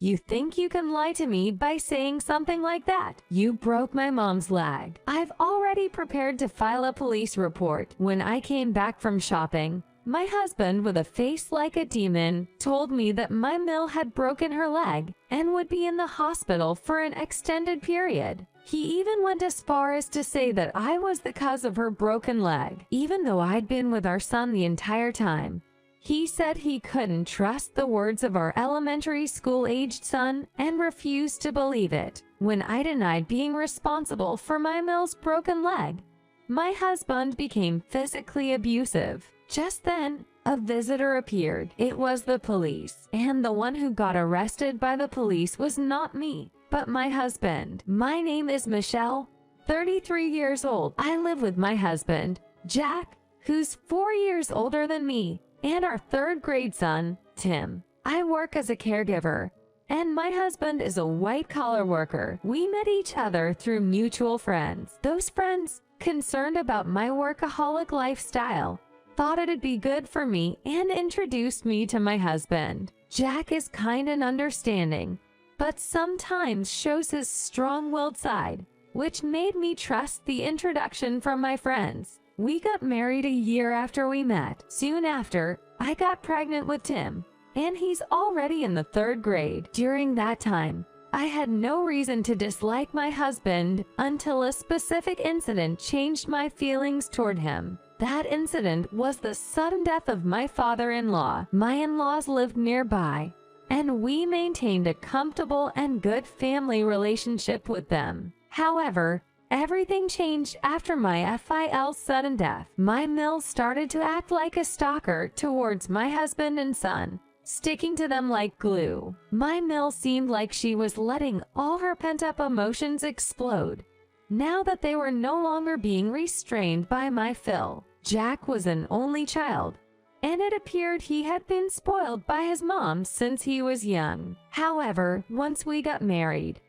You think you can lie to me by saying something like that? You broke my mom's leg. I've already prepared to file a police report. When I came back from shopping, my husband, with a face like a demon, told me that my mill had broken her leg and would be in the hospital for an extended period. He even went as far as to say that I was the cause of her broken leg, even though I'd been with our son the entire time. He said he couldn't trust the words of our elementary school-aged son and refused to believe it. When I denied being responsible for my mill's broken leg, my husband became physically abusive. Just then, a visitor appeared. It was the police, and the one who got arrested by the police was not me, but my husband. My name is Michelle, 33 years old. I live with my husband, Jack, who's 4 years older than me, and our third-grade son, Tim. I work as a caregiver, and my husband is a white-collar worker. We met each other through mutual friends. Those friends, concerned about my workaholic lifestyle, thought it'd be good for me and introduced me to my husband. Jack is kind and understanding, but sometimes shows his strong-willed side, which made me trust the introduction from my friends. We got married a year after we met. Soon after, I got pregnant with Tim, and he's already in the 3rd grade. During that time, I had no reason to dislike my husband until a specific incident changed my feelings toward him. That incident was the sudden death of my father-in-law. My in-laws lived nearby, and we maintained a comfortable and good family relationship with them. However, everything changed after my FIL's sudden death. My mill started to act like a stalker towards my husband and son, sticking to them like glue. My mill seemed like she was letting all her pent-up emotions explode, now that they were no longer being restrained by my Phil. Jack was an only child, and it appeared he had been spoiled by his mom since he was young. However, once we got married,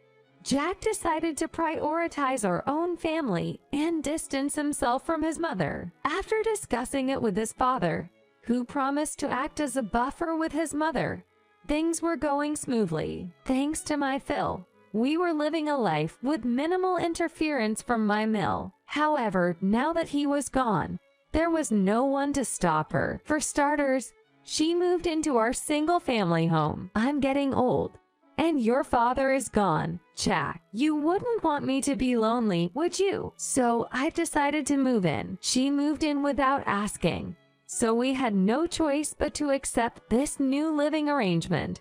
Jack decided to prioritize our own family and distance himself from his mother. After discussing it with his father, who promised to act as a buffer with his mother, things were going smoothly. Thanks to my Phil, we were living a life with minimal interference from my mill. However, now that he was gone, there was no one to stop her. For starters, she moved into our single-family home. I'm getting old, and your father is gone, Jack. You wouldn't want me to be lonely, would you? So I decided to move in. She moved in without asking, so we had no choice but to accept this new living arrangement,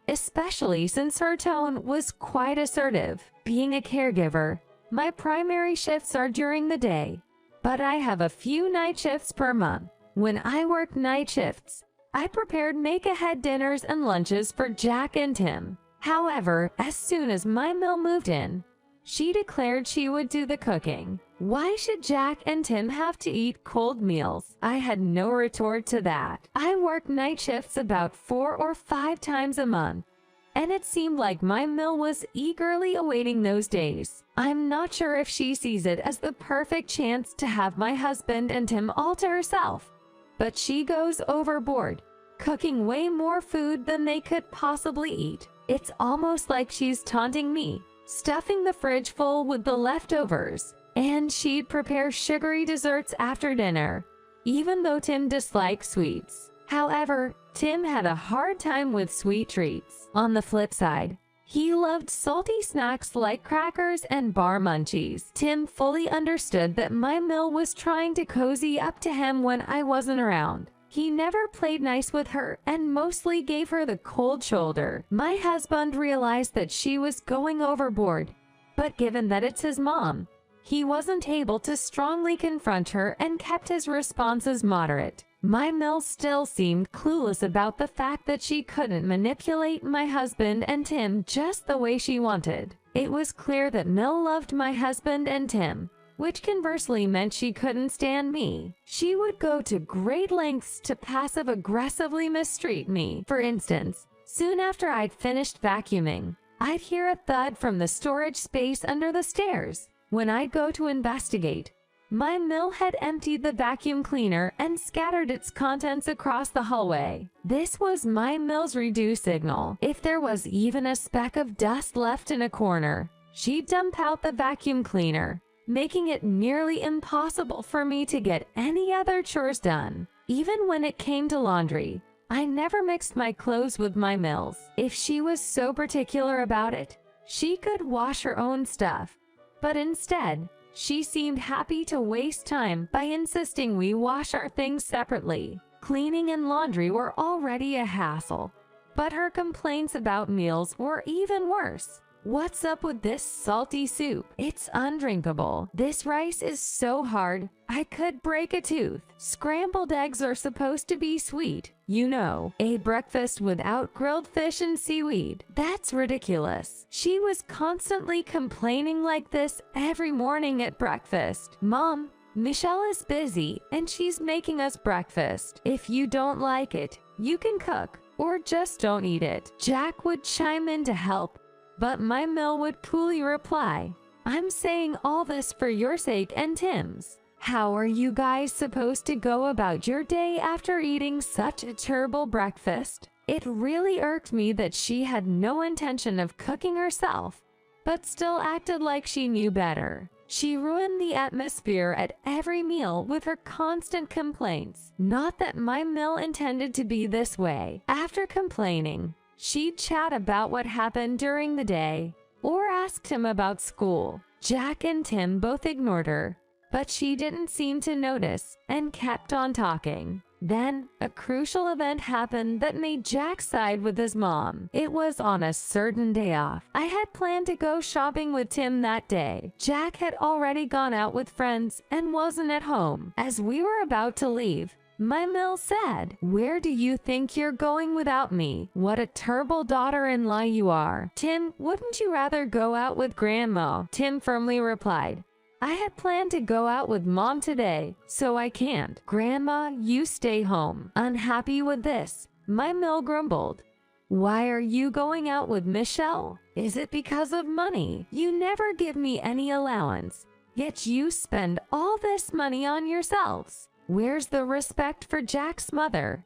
especially since her tone was quite assertive. Being a caregiver, my primary shifts are during the day, but I have a few night shifts per month. When I worked night shifts, I prepared make-ahead dinners and lunches for Jack and Tim. However, as soon as my mill moved in, she declared she would do the cooking. Why should Jack and Tim have to eat cold meals? I had no retort to that. I worked night shifts about 4 or 5 times a month, and it seemed like my mill was eagerly awaiting those days. I'm not sure if she sees it as the perfect chance to have my husband and Tim all to herself, but she goes overboard, cooking way more food than they could possibly eat. It's almost like she's taunting me, stuffing the fridge full with the leftovers, and she'd prepare sugary desserts after dinner, even though Tim dislikes sweets. However, Tim had a hard time with sweet treats. On the flip side, he loved salty snacks like crackers and bar munchies. Tim fully understood that my mill was trying to cozy up to him when I wasn't around. He never played nice with her and mostly gave her the cold shoulder. My husband realized that she was going overboard, but given that it's his mom, he wasn't able to strongly confront her and kept his responses moderate. My mill still seemed clueless about the fact that she couldn't manipulate my husband and Tim just the way she wanted. It was clear that Mill loved my husband and Tim, which conversely meant she couldn't stand me. She would go to great lengths to passive-aggressively mistreat me. For instance, soon after I'd finished vacuuming, I'd hear a thud from the storage space under the stairs. When I'd go to investigate, My mill had emptied the vacuum cleaner and scattered its contents across the hallway. This was my mill's redo signal. If there was even a speck of dust left in a corner, she'd dump out the vacuum cleaner, making it nearly impossible for me to get any other chores done. Even when it came to laundry, I never mixed my clothes with my mill's. If she was so particular about it, she could wash her own stuff. But instead, she seemed happy to waste time by insisting we wash our things separately. Cleaning and laundry were already a hassle, but her complaints about meals were even worse. What's up with this salty soup? It's undrinkable. This rice is so hard, I could break a tooth. Scrambled eggs are supposed to be sweet. You know, a breakfast without grilled fish and seaweed. That's ridiculous. She was constantly complaining like this every morning at breakfast. Mom, Michelle is busy and she's making us breakfast. If you don't like it, you can cook or just don't eat it. Jack would chime in to help, but my mill would coolly reply, I'm saying all this for your sake and Tim's. How are you guys supposed to go about your day after eating such a terrible breakfast? It really irked me that she had no intention of cooking herself, but still acted like she knew better. She ruined the atmosphere at every meal with her constant complaints. Not that my mill intended to be this way. After complaining, she'd chat about what happened during the day, or asked him about school. Jack and Tim both ignored her, but she didn't seem to notice and kept on talking. Then, a crucial event happened that made Jack side with his mom. It was on a certain day off. I had planned to go shopping with Tim that day. Jack had already gone out with friends and wasn't at home. As we were about to leave, my mill said, "Where do you think you're going without me? What a terrible daughter-in-law you are. Tim, wouldn't you rather go out with Grandma?" Tim firmly replied, "I had planned to go out with Mom today, so I can't. Grandma, you stay home." Unhappy with this, my mill grumbled, "Why are you going out with Michelle? Is it because of money? You never give me any allowance, yet you spend all this money on yourselves. Where's the respect for Jack's mother?"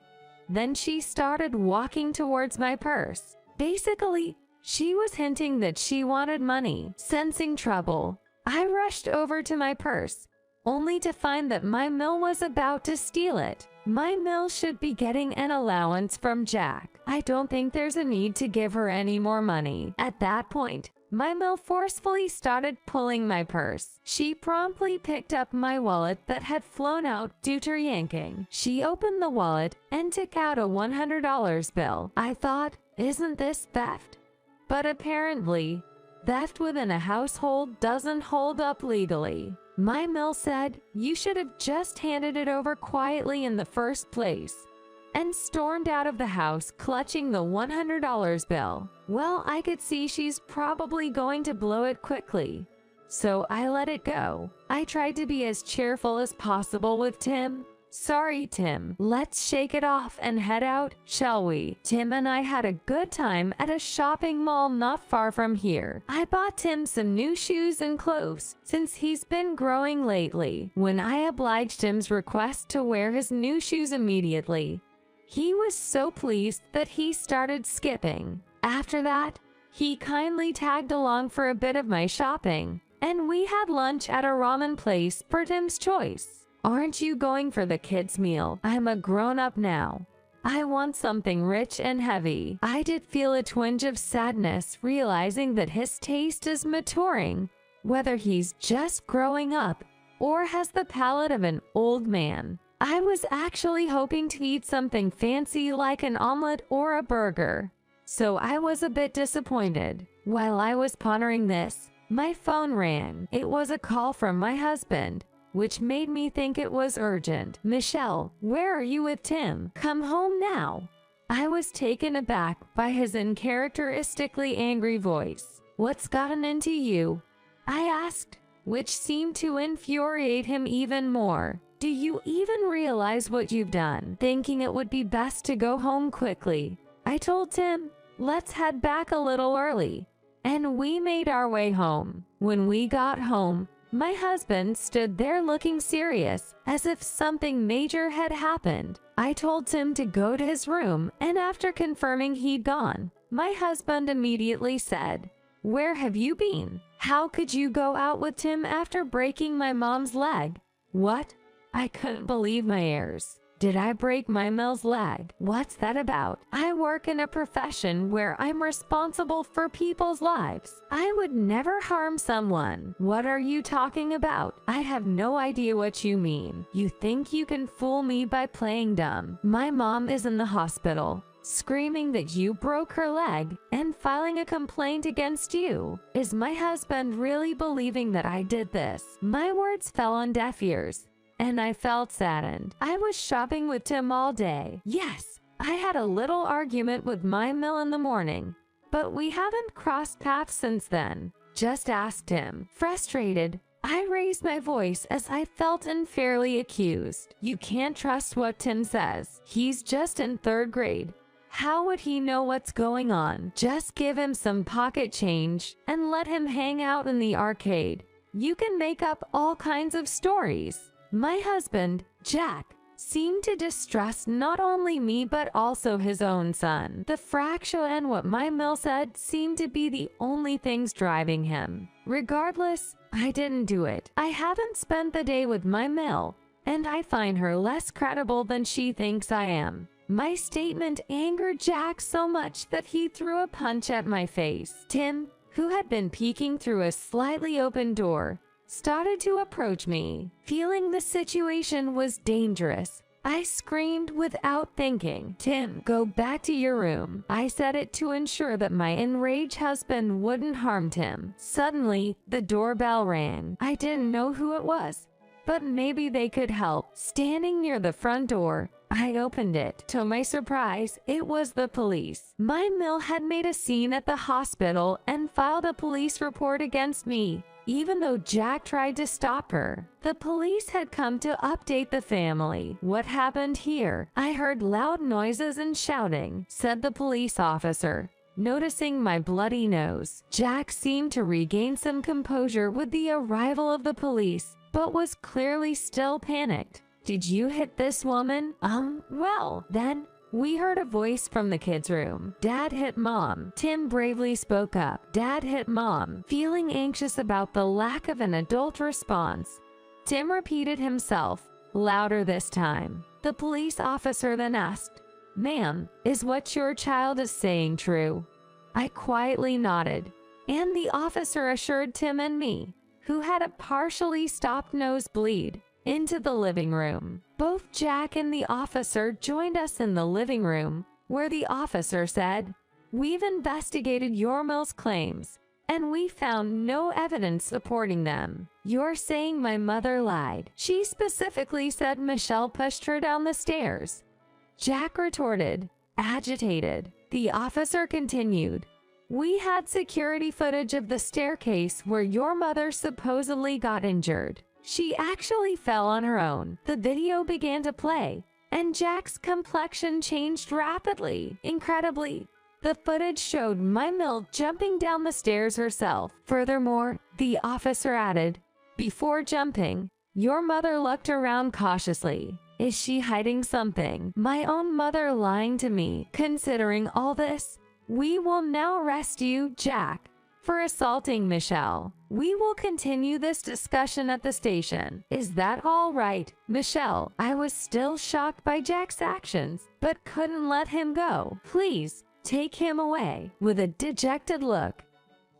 Then she started walking towards my purse. Basically, she was hinting that she wanted money. Sensing trouble, I rushed over to my purse, only to find that my mill was about to steal it. My mill should be getting an allowance from Jack. I don't think there's a need to give her any more money. At that point, my mill forcefully started pulling my purse. She promptly picked up my wallet that had flown out due to yanking. She opened the wallet and took out a $100 bill. I thought, isn't this theft? But apparently, theft within a household doesn't hold up legally. My mill said, "You should have just handed it over quietly in the first place," and stormed out of the house clutching the $100 bill. Well, I could see she's probably going to blow it quickly, so I let it go. I tried to be as cheerful as possible with Tim. "Sorry, Tim. Let's shake it off and head out, shall we?" Tim and I had a good time at a shopping mall not far from here. I bought Tim some new shoes and clothes, since he's been growing lately. When I obliged Tim's request to wear his new shoes immediately, he was so pleased that he started skipping. After that, he kindly tagged along for a bit of my shopping, and we had lunch at a ramen place per Tim's choice. "Aren't you going for the kids' meal? I'm a grown-up now. I want something rich and heavy." I did feel a twinge of sadness realizing that his taste is maturing, whether he's just growing up or has the palate of an old man. I was actually hoping to eat something fancy like an omelet or a burger, so I was a bit disappointed. While I was pondering this, my phone rang. It was a call from my husband, which made me think it was urgent. "Michelle, where are you with Tim? Come home now." I was taken aback by his uncharacteristically angry voice. "What's gotten into you?" I asked, which seemed to infuriate him even more. "Do you even realize what you've done?" Thinking it would be best to go home quickly, I told Tim, "Let's head back a little early." And we made our way home. When we got home, My husband stood there looking serious, as if something major had happened. I told Tim to go to his room, and after confirming he'd gone, my husband immediately said, "Where have you been? How could you go out with Tim after breaking my mom's leg?" What? I couldn't believe my ears. Did I break my Mill's leg? What's that about? I work in a profession where I'm responsible for people's lives. I would never harm someone. What are you talking about? I have no idea what you mean. You think you can fool me by playing dumb? My mom is in the hospital, screaming that you broke her leg and filing a complaint against you. Is my husband really believing that I did this? My words fell on deaf ears, and I felt saddened. I was shopping with Tim all day. Yes, I had a little argument with my Mill in the morning, but we haven't crossed paths since then. Just asked him. Frustrated, I raised my voice as I felt unfairly accused. You can't trust what Tim says. He's just in 3rd grade. How would he know what's going on? Just give him some pocket change and let him hang out in the arcade. You can make up all kinds of stories. My husband, Jack, seemed to distrust not only me but also his own son. The fracture and what my Mill said seemed to be the only things driving him. Regardless, I didn't do it. I haven't spent the day with my Mill, and I find her less credible than she thinks I am. My statement angered Jack so much that he threw a punch at my face. Tim, who had been peeking through a slightly open door, started to approach me. Feeling the situation was dangerous, I screamed without thinking, "Tim, go back to your room." I said it to ensure that my enraged husband wouldn't harm Tim. Suddenly, the doorbell rang. I didn't know who it was, but maybe they could help. Standing near the front door, I opened it. To my surprise, it was the police. My Mill had made a scene at the hospital and filed a police report against me, even though Jack tried to stop her. The police had come to update the family. What happened here? I heard loud noises and shouting, said the police officer, noticing my bloody nose. Jack seemed to regain some composure with the arrival of the police, but was clearly still panicked. "Did you hit this woman?" Well, then, we heard a voice from the kids' room. "Dad hit Mom." Tim bravely spoke up. "Dad hit Mom." Feeling anxious about the lack of an adult response, Tim repeated himself, louder this time. The police officer then asked, "Ma'am, is what your child is saying true?" I quietly nodded, and the officer assured Tim and me, who had a partially stopped nosebleed, into the living room. Both Jack and the officer joined us in the living room, where the officer said, "We've investigated your Mill's claims, and we found no evidence supporting them. You're saying my mother lied. She specifically said Michelle pushed her down the stairs." Jack retorted, agitated. The officer continued, "We had security footage of the staircase where your mother supposedly got injured. She actually fell on her own." The video began to play, and Jack's complexion changed rapidly. Incredibly, the footage showed my Mill jumping down the stairs herself. Furthermore, the officer added, "Before jumping, your mother looked around cautiously. Is she hiding something? My own mother lying to me." Considering all this, we will now arrest you, Jack, for assaulting Michelle. We will continue this discussion at the station. Is that all right, Michelle? I was still shocked by Jack's actions, but couldn't let him go. "Please, take him away." With a dejected look,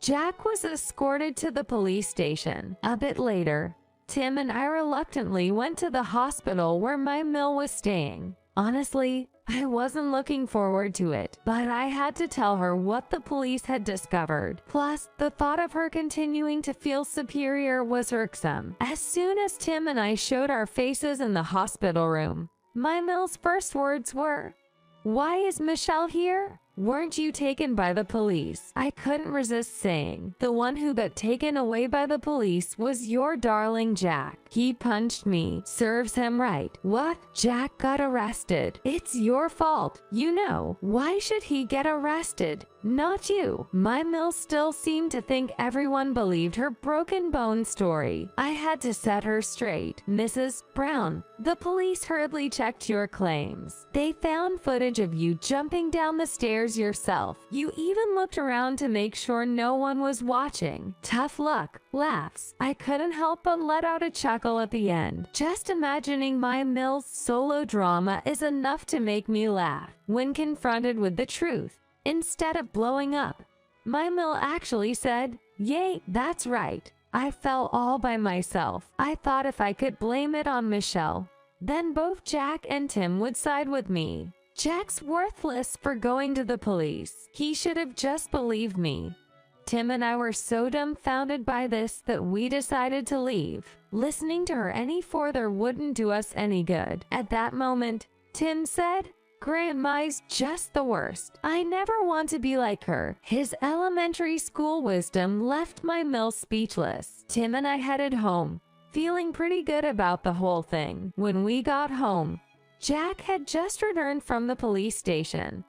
Jack was escorted to the police station. A bit later, Tim and I reluctantly went to the hospital where my Mill was staying. Honestly, I wasn't looking forward to it, but I had to tell her what the police had discovered. Plus, the thought of her continuing to feel superior was irksome. As soon as Tim and I showed our faces in the hospital room, my Mill's first words were, "Why is Michelle here?" weren't you taken by the police?" I couldn't resist saying, "The one who got taken away by the police was your darling Jack. He punched me. Serves him right." "What? Jack got arrested? It's your fault. You know. Why should he get arrested? Not you." My mill still seemed to think everyone believed her broken bone story. I had to set her straight. "Mrs. Brown, the police hurriedly checked your claims. They found footage of you jumping down the stairs yourself. You even looked around to make sure no one was watching. Tough luck." Laughs. I couldn't help but let out a chuckle at the end. Just imagining my mill's solo drama is enough to make me laugh. When confronted with the truth, instead of blowing up, my mill actually said, "Yay, that's right. I fell all by myself. I thought if I could blame it on Michelle, then both Jack and Tim would side with me. Jack's worthless for going to the police. He should have just believed me." Tim and I were so dumbfounded by this that we decided to leave. Listening to her any further wouldn't do us any good. At that moment, Tim said, "Grandma's just the worst. I never want to be like her." His elementary school wisdom left my mill speechless. Tim and I headed home, feeling pretty good about the whole thing. When we got home, Jack had just returned from the police station.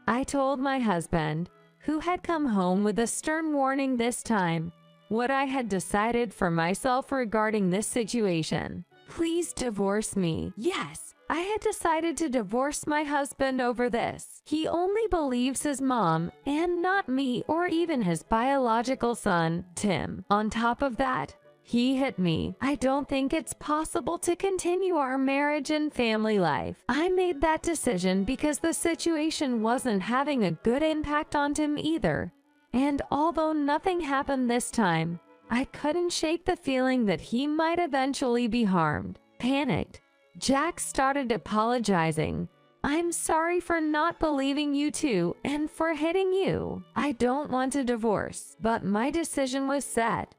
I told my husband, who had come home with a stern warning this time, what I had decided for myself regarding this situation. "Please divorce me." Yes, I had decided to divorce my husband over this. He only believes his mom and not me or even his biological son, Tim. On top of that, he hit me. I don't think it's possible to continue our marriage and family life. I made that decision because the situation wasn't having a good impact on Tim either. And although nothing happened this time, I couldn't shake the feeling that he might eventually be harmed. Panicked, Jack started apologizing. "I'm sorry for not believing you too and for hitting you. I don't want a divorce, but my decision was set.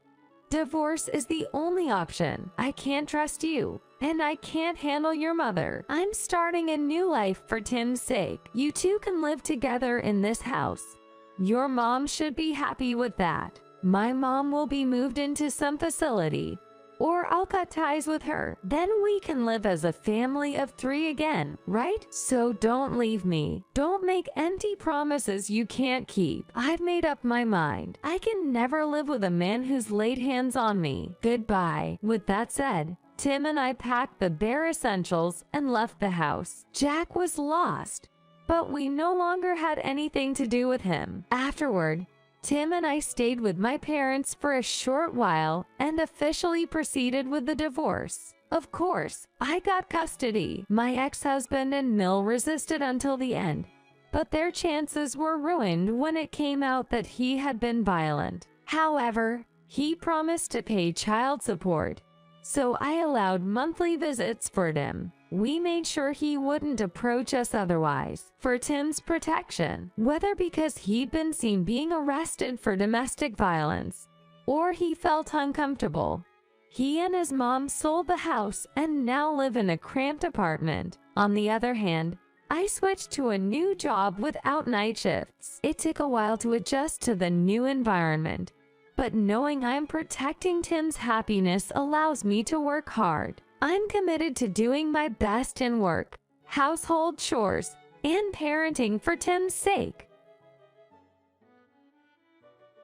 Divorce is the only option. I can't trust you, and I can't handle your mother. I'm starting a new life for Tim's sake. You two can live together in this house. Your mom should be happy with that. My mom will be moved into some facility, or I'll cut ties with her. Then we can live as a family of 3 again, right? So don't leave me. Don't make empty promises you can't keep. I've made up my mind. I can never live with a man who's laid hands on me. Goodbye." With that said, Tim and I packed the bare essentials and left the house. Jack was lost, but we no longer had anything to do with him. Afterward, Tim and I stayed with my parents for a short while and officially proceeded with the divorce. Of course, I got custody. My ex-husband and Mill resisted until the end, but their chances were ruined when it came out that he had been violent. However, he promised to pay child support, so I allowed monthly visits for him. We made sure he wouldn't approach us otherwise, for Tim's protection, whether because he'd been seen being arrested for domestic violence, or he felt uncomfortable. He and his mom sold the house and now live in a cramped apartment. On the other hand, I switched to a new job without night shifts. It took a while to adjust to the new environment, but knowing I'm protecting Tim's happiness allows me to work hard. I'm committed to doing my best in work, household chores, and parenting for Tim's sake.